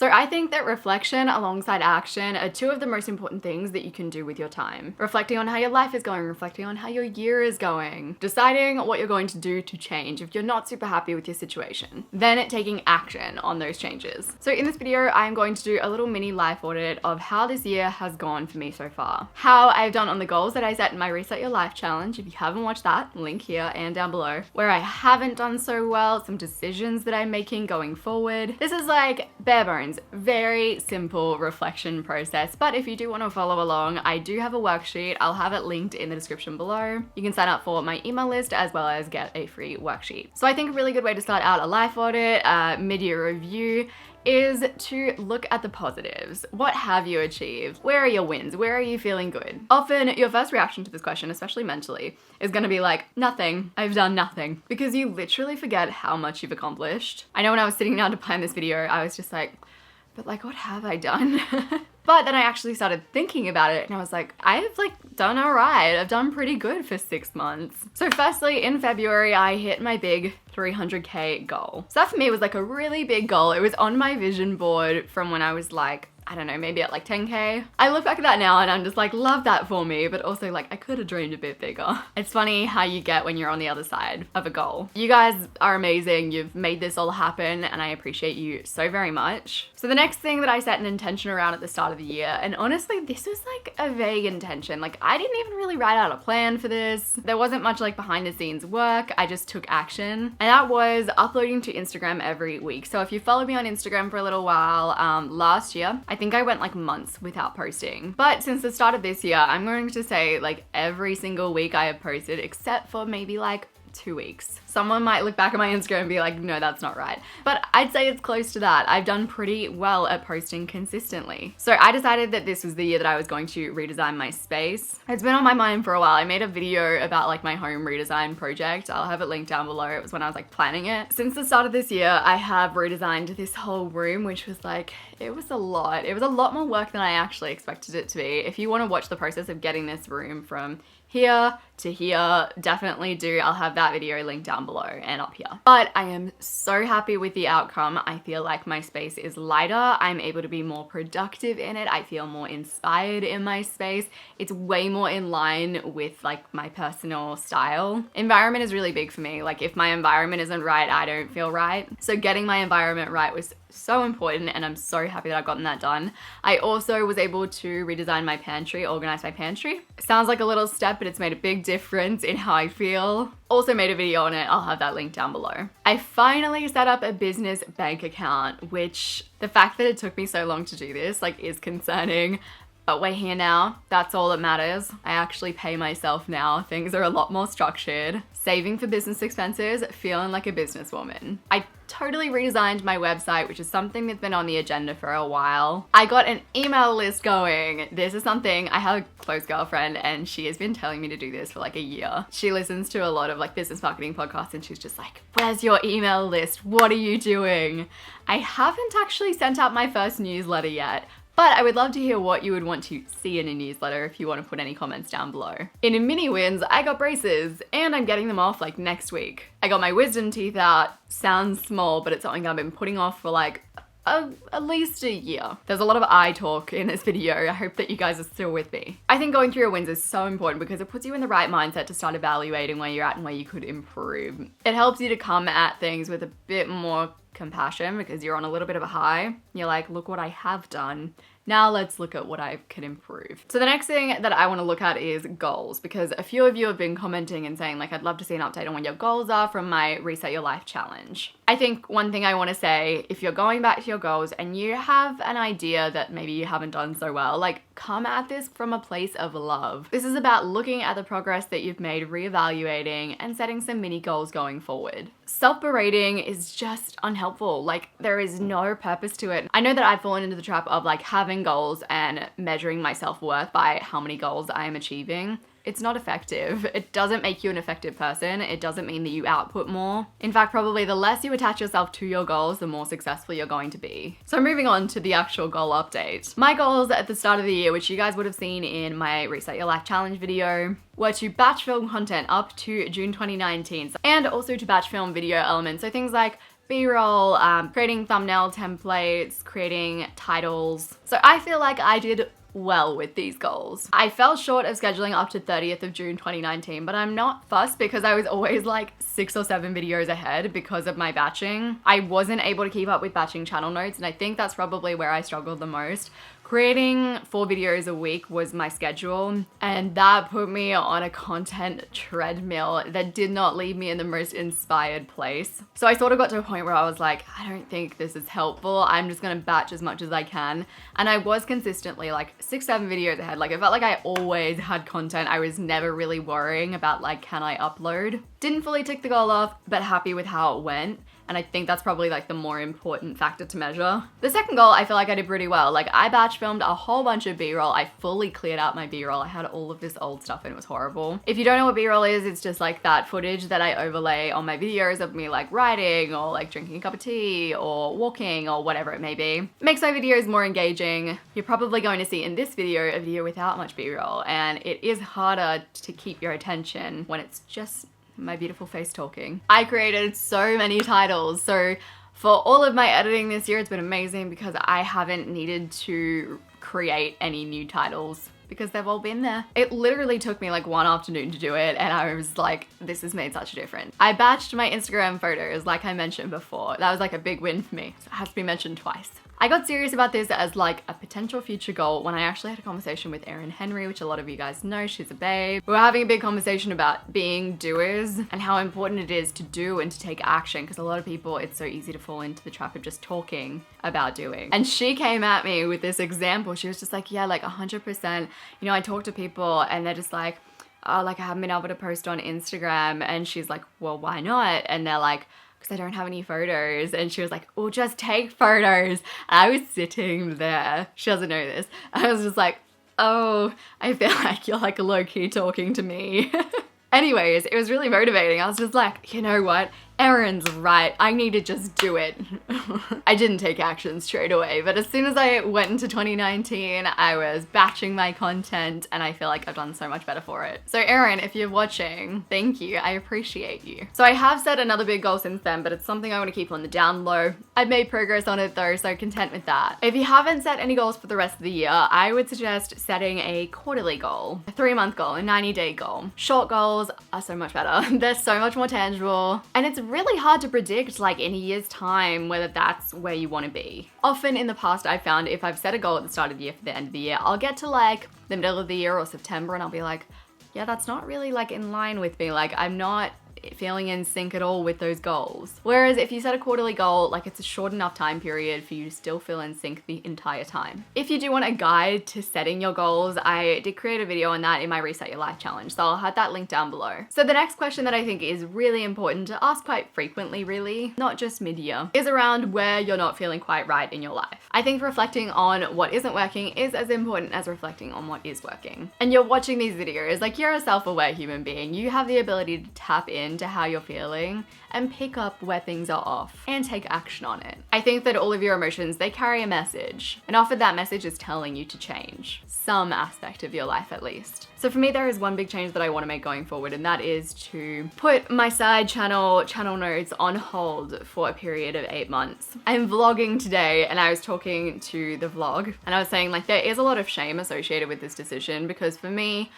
So I think that reflection alongside action are two of the most important things that you can do with your time. Reflecting on how your life is going, reflecting on how your year is going, deciding what you're going to do to change if you're not super happy with your situation, then taking action on those changes. So in this video, I'm going to do a little mini life audit of how this year has gone for me so far. How I've done on the goals that I set in my Reset Your Life challenge. If you haven't watched that, link here and down below. Where I haven't done so well, some decisions that I'm making going forward. This is like bare bones, very simple reflection process. But if you do want to follow along, I do have a worksheet. I'll have it linked in the description below. You can sign up for my email list as well as get a free worksheet. So I think a really good way to start out a life audit, mid-year review, is to look at the positives. What have you achieved? Where are your wins? Where are you feeling good? Often your first reaction to this question, especially mentally, is gonna be like, nothing. I've done nothing. Because you literally forget how much you've accomplished. I know when I was sitting down to plan this video, I was just like, but like, what have I done? But then I actually started thinking about it and I was like, I've done all right. I've done pretty good for 6 months. So firstly, in February, I hit my big 300K goal. So that for me was like a really big goal. It was on my vision board from when I was like, I don't know, maybe at like 10K. I look back at that now and I'm just like, love that for me, but also like I could have dreamed a bit bigger. It's funny how you get when you're on the other side of a goal. You guys are amazing. You've made this all happen and I appreciate you so very much. So the next thing that I set an intention around at the start of the year, and honestly, this was like a vague intention. Like I didn't even really write out a plan for this. There wasn't much like behind the scenes work. I just took action and that was uploading to Instagram every week. So if you follow me on Instagram for a little while, last year, I think I went like months without posting. But since the start of this year, I'm going to say like every single week I have posted except for maybe like 2 weeks. Someone might look back at my Instagram and be like, no, that's not right. But I'd say it's close to that. I've done pretty well at posting consistently. So I decided that this was the year that I was going to redesign my space. It's been on my mind for a while. I made a video about like my home redesign project. I'll have it linked down below. It was when I was like planning it. Since the start of this year, I have redesigned this whole room, which was like, it was a lot. It was a lot more work than I actually expected it to be. If you want to watch the process of getting this room from here to here, definitely do. I'll have that video linked down below and up here. But I am so happy with the outcome. I feel like my space is lighter. I'm able to be more productive in it. I feel more inspired in my space. It's way more in line with like my personal style. Environment is really big for me. Like if my environment isn't right, I don't feel right. So getting my environment right was so important and I'm so happy that I've gotten that done. I also was able to redesign my pantry, organize my pantry. Sounds like a little step, but it's made a big difference in how I feel. Also made a video on it. I'll have that link down below. I finally set up a business bank account, which the fact that it took me so long to do this like is concerning. But we're here now. That's all that matters. I actually pay myself now. Things are a lot more structured. Saving for business expenses, feeling like a businesswoman. I totally redesigned my website, which is something that's been on the agenda for a while. I got an email list going. This is something, I have a close girlfriend and she has been telling me to do this for like a year. She listens to a lot of like business marketing podcasts and she's just like, where's your email list? What are you doing? I haven't actually sent out my first newsletter yet. But I would love to hear what you would want to see in a newsletter if you want to put any comments down below. In mini wins, I got braces and I'm getting them off like next week. I got my wisdom teeth out. Sounds small, but it's something I've been putting off for like at least a year. There's a lot of eye talk in this video. I hope that you guys are still with me. I think going through your wins is so important because it puts you in the right mindset to start evaluating where you're at and where you could improve. It helps you to come at things with a bit more compassion because you're on a little bit of a high. You're like, look what I have done. Now let's look at what I can improve. So the next thing that I want to look at is goals, because a few of you have been commenting and saying like, I'd love to see an update on what your goals are from my Reset Your Life challenge. I think one thing I want to say, if you're going back to your goals and you have an idea that maybe you haven't done so well, like come at this from a place of love. This is about looking at the progress that you've made, reevaluating and setting some mini goals going forward. Self-berating is just unhelpful. Like there is no purpose to it. I know that I've fallen into the trap of like having goals and measuring my self-worth by how many goals I am achieving. It's not effective. It doesn't make you an effective person. It doesn't mean that you output more. In fact, probably the less you attach yourself to your goals, the more successful you're going to be. So moving on to the actual goal update. My goals at the start of the year, which you guys would have seen in my Reset Your Life challenge video, were to batch film content up to June 2019 and also to batch film video elements. So things like B-roll, creating thumbnail templates, creating titles. So I feel like I did well with these goals. I fell short of scheduling up to 30th of June 2019, but I'm not fussed because I was always like 6 or 7 videos ahead because of my batching. I wasn't able to keep up with batching channel notes, and I think that's probably where I struggled the most. Creating 4 videos a week was my schedule, and that put me on a content treadmill that did not leave me in the most inspired place. So I sort of got to a point where I was like, I don't think this is helpful. I'm just gonna batch as much as I can. And I was consistently like 6, 7 videos ahead. Like, it felt like I always had content. I was never really worrying about like, can I upload? Didn't fully tick the goal off, but happy with how it went. And I think that's probably like the more important factor to measure. The second goal, I feel like I did pretty well. Like, I batch filmed a whole bunch of B-roll. I fully cleared out my B-roll. I had all of this old stuff and it was horrible. If you don't know what B-roll is, it's just like that footage that I overlay on my videos of me like writing or like drinking a cup of tea or walking or whatever it may be. It makes my videos more engaging. You're probably going to see in this video a video without much B-roll, and it is harder to keep your attention when it's just my beautiful face talking. I created so many titles. So for all of my editing this year, it's been amazing because I haven't needed to create any new titles because they've all been there. It literally took me like 1 afternoon to do it, and I was like, this has made such a difference. I batched my Instagram photos like I mentioned before. That was like a big win for me. So it has to be mentioned twice. I got serious about this as like a potential future goal when I actually had a conversation with Erin Henry, which a lot of you guys know, she's a babe. We were having a big conversation about being doers and how important it is to do and to take action, because a lot of people, it's so easy to fall into the trap of just talking about doing. And she came at me with this example. She was just like, yeah, like 100%, you know, I talk to people and they're just like, oh, like I haven't been able to post on Instagram. And she's like, well, why not? And they're like, because I don't have any photos. And she was like, well, just take photos. And I was sitting there. She doesn't know this. I was just like, oh, I feel like you're like low-key talking to me. Anyways, it was really motivating. I was just like, you know what? Erin's right. I need to just do it. I didn't take action straight away, but as soon as I went into 2019, I was batching my content and I feel like I've done so much better for it. So Erin, if you're watching, thank you. I appreciate you. So I have set another big goal since then, but it's something I want to keep on the down low. I've made progress on it though, so content with that. If you haven't set any goals for the rest of the year, I would suggest setting a quarterly goal, a 3-month goal, a 90-day goal. Short goals are so much better. They're so much more tangible, and it's really hard to predict like in a year's time whether that's where you want to be. Often in the past, I've found if I've set a goal at the start of the year for the end of the year, I'll get to like the middle of the year or September and I'll be like, yeah, that's not really like in line with me. Like, I'm not feeling in sync at all with those goals. Whereas if you set a quarterly goal, like it's a short enough time period for you to still feel in sync the entire time. If you do want a guide to setting your goals, I did create a video on that in my Reset Your Life challenge, so I'll have that link down below. So the next question that I think is really important to ask quite frequently, really, not just mid-year, is around where you're not feeling quite right in your life. I think reflecting on what isn't working is as important as reflecting on what is working. And you're watching these videos, like you're a self-aware human being. You have the ability to tap into how you're feeling and pick up where things are off and take action on it. I think that all of your emotions, they carry a message, and often that message is telling you to change some aspect of your life at least. So for me, there is one big change that I want to make going forward, and that is to put my side channel notes on hold for a period of 8 months. I'm vlogging today and I was talking to the vlog and I was saying like there is a lot of shame associated with this decision, because for me,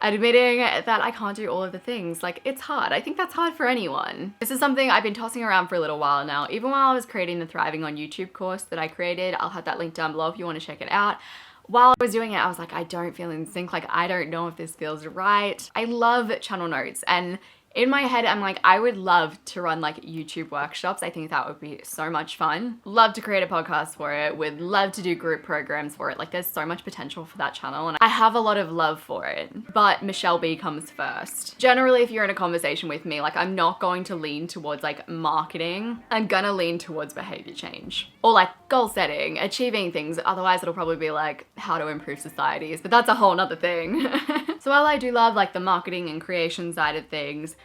admitting that I can't do all of the things, like it's hard. I think that's hard for anyone. This is something I've been tossing around for a little while now. Even while I was creating the Thriving on YouTube course that I created, I'll have that link down below if you want to check it out. While I was doing it, I was like, I don't feel in sync. Like, I don't know if this feels right. I love channel notes, and in my head, I'm like, I would love to run like YouTube workshops. I think that would be so much fun. Love to create a podcast for it. Would love to do group programs for it. Like, there's so much potential for that channel and I have a lot of love for it. But Michelle B comes first. Generally, if you're in a conversation with me, like I'm not going to lean towards like marketing. I'm gonna lean towards behavior change or like goal setting, achieving things. Otherwise, it'll probably be like how to improve societies, but that's a whole nother thing. So while I do love like the marketing and creation side of things,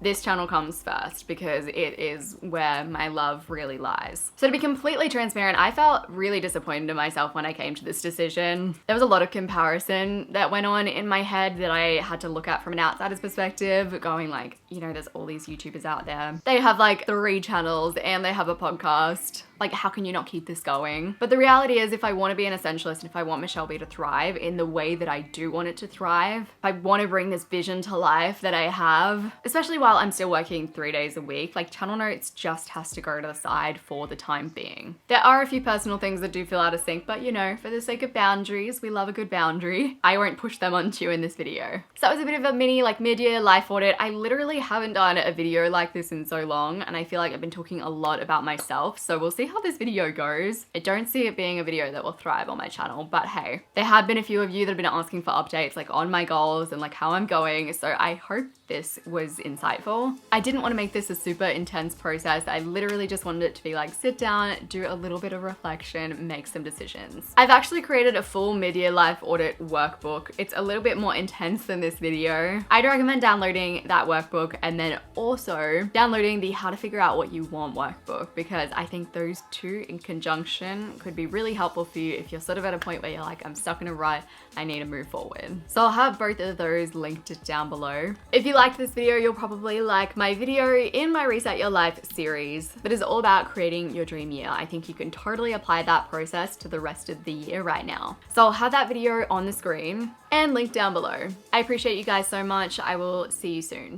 this channel comes first because it is where my love really lies. So to be completely transparent, I felt really disappointed in myself when I came to this decision. There was a lot of comparison that went on in my head that I had to look at from an outsider's perspective, going like, you know, there's all these YouTubers out there. They have like 3 channels and they have a podcast. Like, how can you not keep this going? But the reality is, if I want to be an essentialist and if I want Michelle B to thrive in the way that I do want it to thrive, if I want to bring this vision to life that I have, especially while I'm still working 3 days a week, like channel notes just has to go to the side for the time being. There are a few personal things that do feel out of sync, but you know, for the sake of boundaries, we love a good boundary. I won't push them onto you in this video. So that was a bit of a mini like mid-year life audit. I literally haven't done a video like this in so long, and I feel like I've been talking a lot about myself, so we'll see how this video goes. I don't see it being a video that will thrive on my channel, but hey, there have been a few of you that have been asking for updates like on my goals and like how I'm going, so I hope this was insightful. I didn't want to make this a super intense process. I literally just wanted it to be like sit down, do a little bit of reflection, make some decisions. I've actually created a full mid-year life audit workbook. It's a little bit more intense than this video. I'd recommend downloading that workbook and then also downloading the how to figure out what you want workbook, because I think those two in conjunction could be really helpful for you if you're sort of at a point where you're like, I'm stuck in a rut, I need to move forward. So I'll have both of those linked down below. If you liked this video, you'll probably like my video in my Reset Your Life series that is all about creating your dream year. I think you can totally apply that process to the rest of the year right now. So I'll have that video on the screen and linked down below. I appreciate you guys so much. I will see you soon.